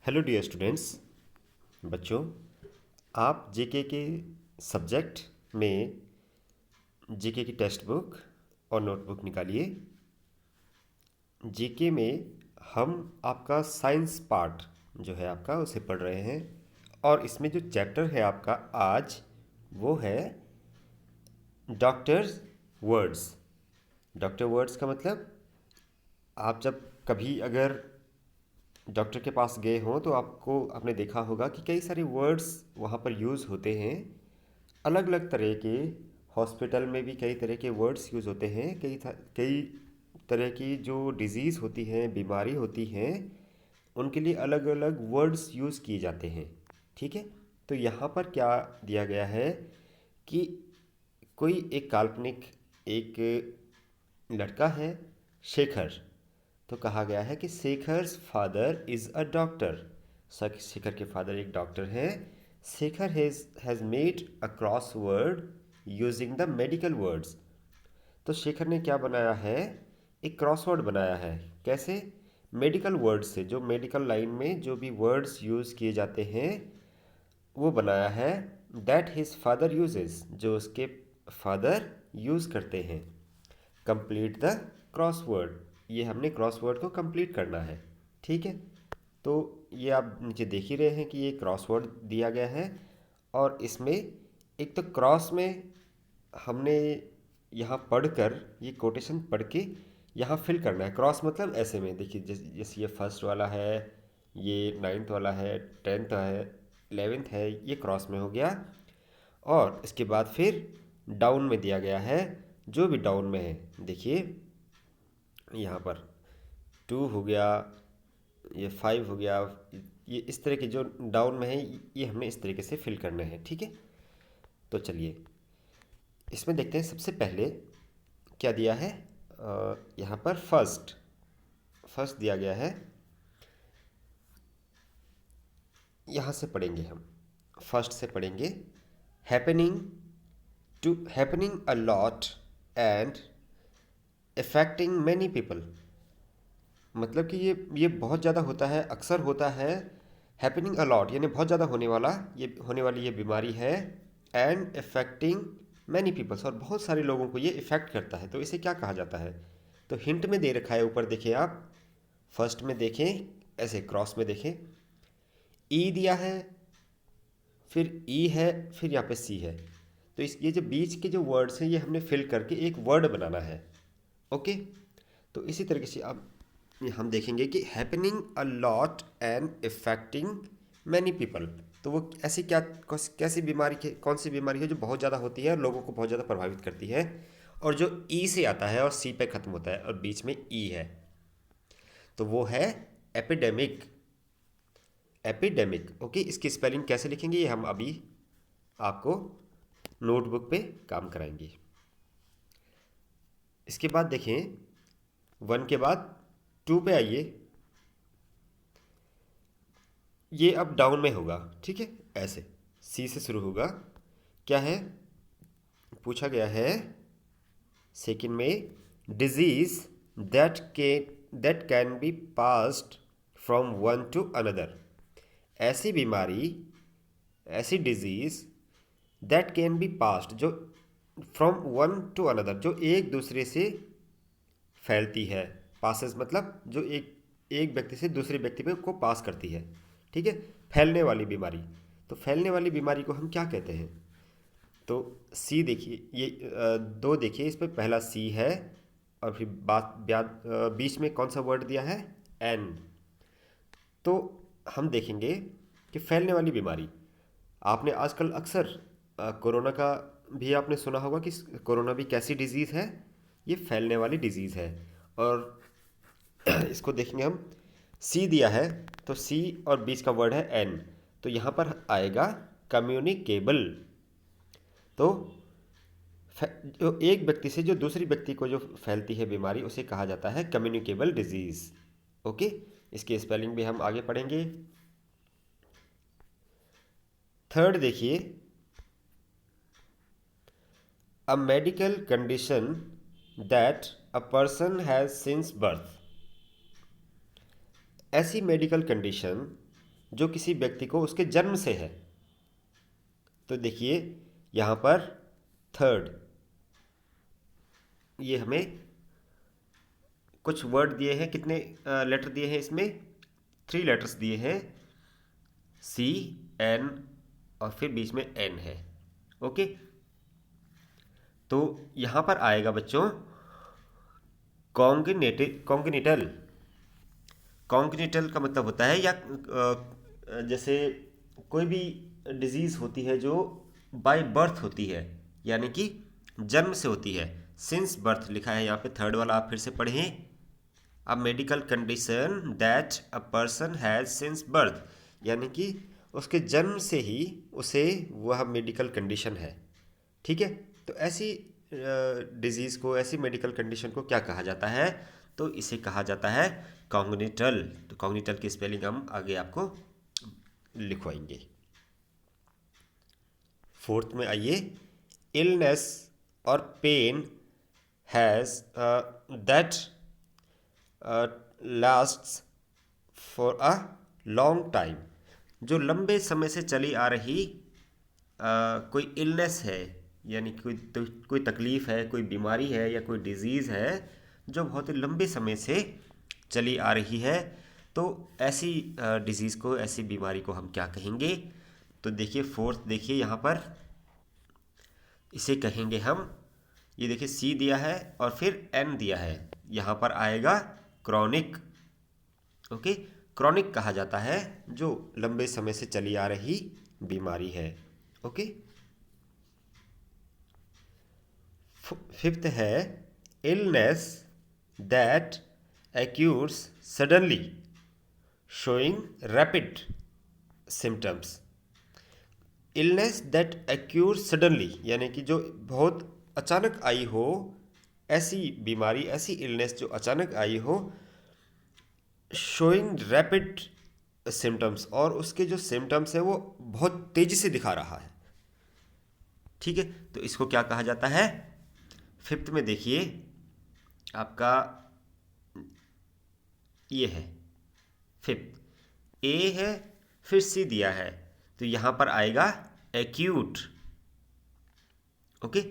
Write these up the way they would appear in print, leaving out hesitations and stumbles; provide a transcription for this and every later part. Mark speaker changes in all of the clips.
Speaker 1: Hello dear students. बच्चों, आप GK के सब्जेक्ट में जीके की टेक्स्ट बुक और नोटबुक निकालिए। जीके में हम आपका साइंस पार्ट जो है आपका उसे पढ़ रहे हैं और इसमें जो चैप्टर है आपका आज वो है डॉक्टर्स वर्ड्स। डॉक्टर वर्ड्स का मतलब आप जब कभी अगर डॉक्टर के पास गए हों तो आपने देखा होगा कि कई सारे वर्ड्स वहाँ पर यूज़ होते हैं। अलग अलग तरह के हॉस्पिटल में भी कई तरह के वर्ड्स यूज़ होते हैं। कई तरह की जो डिज़ीज़ होती हैं, बीमारी होती हैं, उनके लिए अलग अलग वर्ड्स यूज़ किए जाते हैं। ठीक है। तो यहाँ पर क्या दिया गया है कि कोई एक काल्पनिक एक लड़का है, शेखर। तो कहा गया है कि Shekhar's father is a doctor. Shekhar के फादर एक डॉक्टर हैं। Shekhar has made a crossword using the medical words. तो शेखर ने क्या बनाया है? एक क्रॉसवर्ड बनाया है। कैसे? मेडिकल वर्ड्स से, जो मेडिकल लाइन में जो भी वर्ड्स यूज़ किए जाते हैं वो बनाया है। दैट हिज फादर यूजेस, जो उसके फादर यूज़ करते हैं। कंप्लीट द क्रॉसवर्ड, ये हमने क्रॉसवर्ड को कंप्लीट करना है। ठीक है। तो ये आप नीचे देख ही रहे हैं कि ये क्रॉसवर्ड दिया गया है और इसमें एक तो क्रॉस में हमने यहाँ पढ़कर, ये कोटेशन पढ़ के यहाँ फिल करना है। क्रॉस मतलब ऐसे में देखिए, जैसे ये फर्स्ट वाला है, ये नाइन्थ वाला है, टेंथ है, 11th है, ये क्रॉस में हो गया। और इसके बाद फिर डाउन में दिया गया है, जो भी डाउन में है। देखिए यहाँ पर 2 हो गया, ये 5 हो गया, ये इस तरह के जो डाउन में है ये हमने इस तरीके से फिल करना है। ठीक है। तो चलिए इसमें देखते हैं। सबसे पहले क्या दिया है? यहाँ पर फर्स्ट फर्स्ट दिया गया है। यहाँ से पढ़ेंगे हम, फर्स्ट से पढ़ेंगे। Happening happening a lot and affecting many people. मतलब कि ये बहुत ज़्यादा होता है, अक्सर होता है। हैपनिंग अलॉट यानी बहुत ज़्यादा होने वाली ये बीमारी है। एंड अफेक्टिंग मैनी पीपल्स, और बहुत सारे लोगों को ये इफ़ेक्ट करता है। तो इसे क्या कहा जाता है? तो हिंट में दे रखा है ऊपर, देखिए आप फर्स्ट में देखें, ऐसे क्रॉस में देखें, ई दिया है, फिर ई है, फिर यहाँ पे सी है। तो ये जो बीच के जो वर्ड्स हैं ये हमने फिल करके एक वर्ड बनाना है। ओके। तो इसी तरीके से अब हम देखेंगे कि happening a lot and affecting many people. तो वो ऐसी कैसी बीमारी के कौन सी बीमारी है जो बहुत ज़्यादा होती है और लोगों को बहुत ज़्यादा प्रभावित करती है, और जो ई से आता है और सी पे ख़त्म होता है और बीच में ई है, तो वो है एपिडेमिक। एपिडेमिक। ओके। इसकी स्पेलिंग कैसे लिखेंगे ये हम अभी आपको नोटबुक पे काम कराएंगे। इसके बाद देखें, 1 के बाद 2 पे आइए। ये अब डाउन में होगा। ठीक है। ऐसे सी से शुरू होगा। क्या है पूछा गया है? सेकंड में, disease that can be passed from one two another. ऐसी बीमारी, ऐसी disease that can be passed, जो फ्रॉम वन टू अनदर, जो एक दूसरे से फैलती है। पासेस मतलब जो एक एक व्यक्ति से दूसरे व्यक्ति पे को पास करती है। ठीक है। फैलने वाली बीमारी। तो फैलने वाली बीमारी को हम क्या कहते हैं? तो सी देखिए, ये दो देखिए, इस पे पहला सी है और फिर बीच में कौन सा वर्ड दिया है? एन। तो हम देखेंगे कि फैलने वाली बीमारी, आपने आजकल अक्सर कोरोना का भी आपने सुना होगा कि कोरोना भी कैसी डिजीज़ है? ये फैलने वाली डिजीज़ है। और इसको देखेंगे हम, सी दिया है तो सी और बीच का वर्ड है एन, तो यहाँ पर आएगा कम्युनिकेबल। तो जो एक व्यक्ति से जो दूसरी व्यक्ति को जो फैलती है बीमारी उसे कहा जाता है कम्युनिकेबल डिजीज़। ओके। इसकी स्पेलिंग भी हम आगे पढ़ेंगे। थर्ड देखिए, a medical condition that a person has since birth. ऐसी मेडिकल कंडीशन जो किसी व्यक्ति को उसके जन्म से है। तो देखिए यहाँ पर थर्ड, ये हमें कुछ वर्ड दिए हैं, कितने लेटर दिए हैं इसमें, 3 लेटर्स दिए हैं, सी एन और फिर बीच में एन है। ओके, तो यहाँ पर आएगा बच्चों कॉन्गिनिटल। कॉन्गिनिटल का मतलब होता है या जैसे कोई भी डिजीज़ होती है जो बाय बर्थ होती है, यानी कि जन्म से होती है। सिंस बर्थ लिखा है यहाँ पे, थर्ड वाला आप फिर से पढ़ें। A medical condition that a person has since birth, यानी कि उसके जन्म से ही उसे वह मेडिकल कंडीशन है। ठीक है, तो ऐसी डिजीज़ को, ऐसी मेडिकल कंडीशन को क्या कहा जाता है? तो इसे कहा जाता है कॉन्गिनिटल। तो कॉन्गिनिटल की स्पेलिंग हम आगे आपको लिखवाएंगे। फोर्थ में आइए, इलनेस और pain has that lasts for a long time. जो लंबे समय से चली आ रही कोई इलनेस है, यानी कोई तकलीफ़ है, कोई बीमारी है या कोई डिज़ीज़ है जो बहुत ही लंबे समय से चली आ रही है, तो ऐसी डिज़ीज़ को, ऐसी बीमारी को हम क्या कहेंगे? तो देखिए फोर्थ, देखिए यहाँ पर इसे कहेंगे हम, ये देखिए सी दिया है और फिर एन दिया है, यहाँ पर आएगा क्रॉनिक। ओके, क्रॉनिक कहा जाता है जो लंबे समय से चली आ रही बीमारी है। ओके, फिफ्थ है illness that occurs suddenly showing rapid symptoms. Illness that occur suddenly, यानी कि जो बहुत अचानक आई हो, ऐसी बीमारी, ऐसी इलनेस जो अचानक आई हो, शोइंग रैपिड सिम्टम्स, और उसके जो सिम्टम्स है वो बहुत तेज़ी से दिखा रहा है। ठीक है, तो इसको क्या कहा जाता है? फिफ्थ में देखिए आपका ये है फिफ्थ, ए है फिर सी दिया है, तो यहाँ पर आएगा एक्यूट। ओके,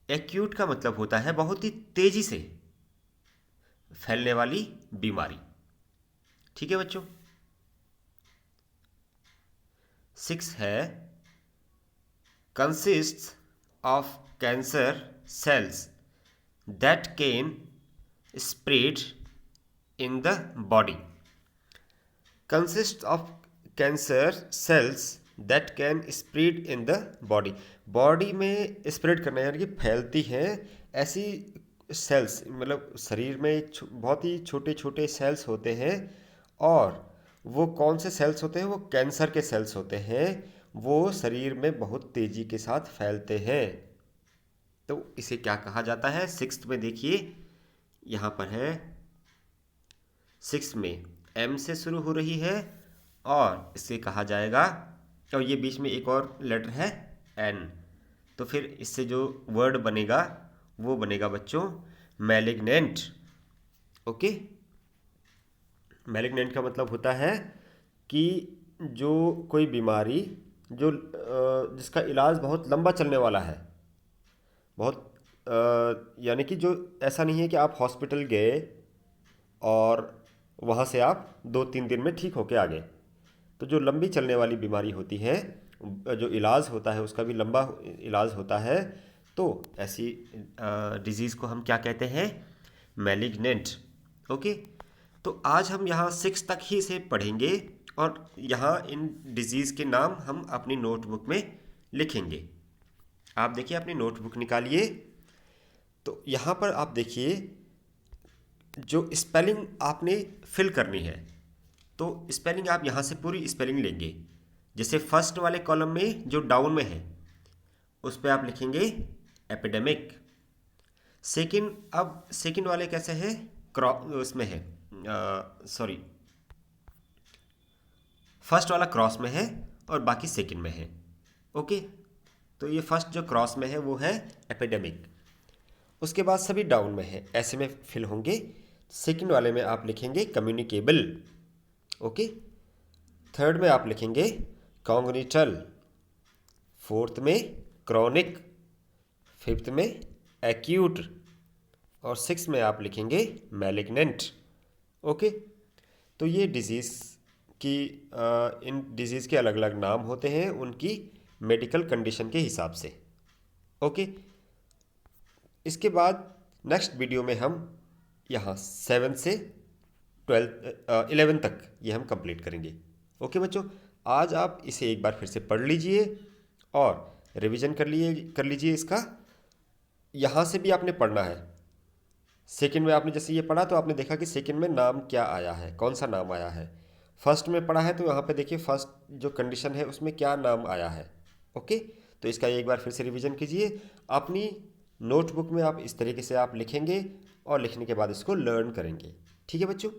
Speaker 1: एक्यूट का मतलब होता है बहुत ही तेजी से फैलने वाली बीमारी। ठीक है बच्चों। 6 है consists of cancer cells that can spread in the body. Consist of cancer cells that can spread in the body. Body में स्प्रेड करना यानी कि फैलती हैं ऐसी सेल्स, मतलब शरीर में बहुत ही छोटे छोटे सेल्स होते हैं, और वो कौन से सेल्स होते हैं? वो कैंसर के सेल्स होते हैं, वो शरीर में बहुत तेज़ी के साथ फैलते हैं। तो इसे क्या कहा जाता है? सिक्स्थ में देखिए यहाँ पर है, सिक्स में एम से शुरू हो रही है और इसे कहा जाएगा, और ये बीच में एक और लेटर है एन, तो फिर इससे जो वर्ड बनेगा वो बनेगा बच्चों मैलिग्नेंट। ओके, मैलिग्नेंट का मतलब होता है कि जो कोई बीमारी जो जिसका इलाज बहुत लंबा चलने वाला है, बहुत यानी कि जो ऐसा नहीं है कि आप हॉस्पिटल गए और वहाँ से आप 2-3 दिन में ठीक होके आ गए। तो जो लंबी चलने वाली बीमारी होती है, जो इलाज होता है उसका भी लंबा इलाज होता है, तो ऐसी डिज़ीज़ को हम क्या कहते हैं? मैलिग्नेंट। ओके, तो आज हम यहाँ 6 तक ही से पढ़ेंगे और यहाँ इन डिज़ीज़ के नाम हम अपनी नोटबुक में लिखेंगे। आप देखिए अपनी नोटबुक निकालिए, तो यहाँ पर आप देखिए जो स्पेलिंग आपने फिल करनी है, तो स्पेलिंग आप यहाँ से पूरी स्पेलिंग लेंगे। जैसे फर्स्ट वाले कॉलम में जो डाउन में है उस पर आप लिखेंगे एपिडेमिक। सेकंड, अब सेकंड वाले कैसे है? उसमें है, सॉरी, फर्स्ट वाला क्रॉस में है और बाकी सेकंड में है। ओके, तो ये फर्स्ट जो क्रॉस में है वो है एपिडेमिक, उसके बाद सभी डाउन में है, ऐसे में फिल होंगे। सेकंड वाले में आप लिखेंगे कम्युनिकेबल। ओके, थर्ड में आप लिखेंगे कॉन्ग्निटल, फोर्थ में क्रॉनिक, फिफ्थ में एक्यूट और सिक्स में आप लिखेंगे मैलिग्नेंट। ओके, तो ये डिजीज़ की इन डिजीज़ के अलग अलग नाम होते हैं उनकी मेडिकल कंडीशन के हिसाब से। ओके, इसके बाद नेक्स्ट वीडियो में हम यहाँ 7 से 11 तक ये हम कंप्लीट करेंगे। ओके बच्चों, आज आप इसे एक बार फिर से पढ़ लीजिए और रिवीजन कर लीजिए इसका। यहाँ से भी आपने पढ़ना है। सेकंड में आपने जैसे ये पढ़ा तो आपने देखा कि सेकंड में नाम क्या आया है, कौन सा नाम आया है। फर्स्ट में पढ़ा है तो यहाँ पे देखिए फर्स्ट जो कंडीशन है उसमें क्या नाम आया है। ओके, तो इसका एक बार फिर से रिवीजन कीजिए। अपनी नोटबुक में आप इस तरीके से आप लिखेंगे और लिखने के बाद इसको लर्न करेंगे। ठीक है बच्चों।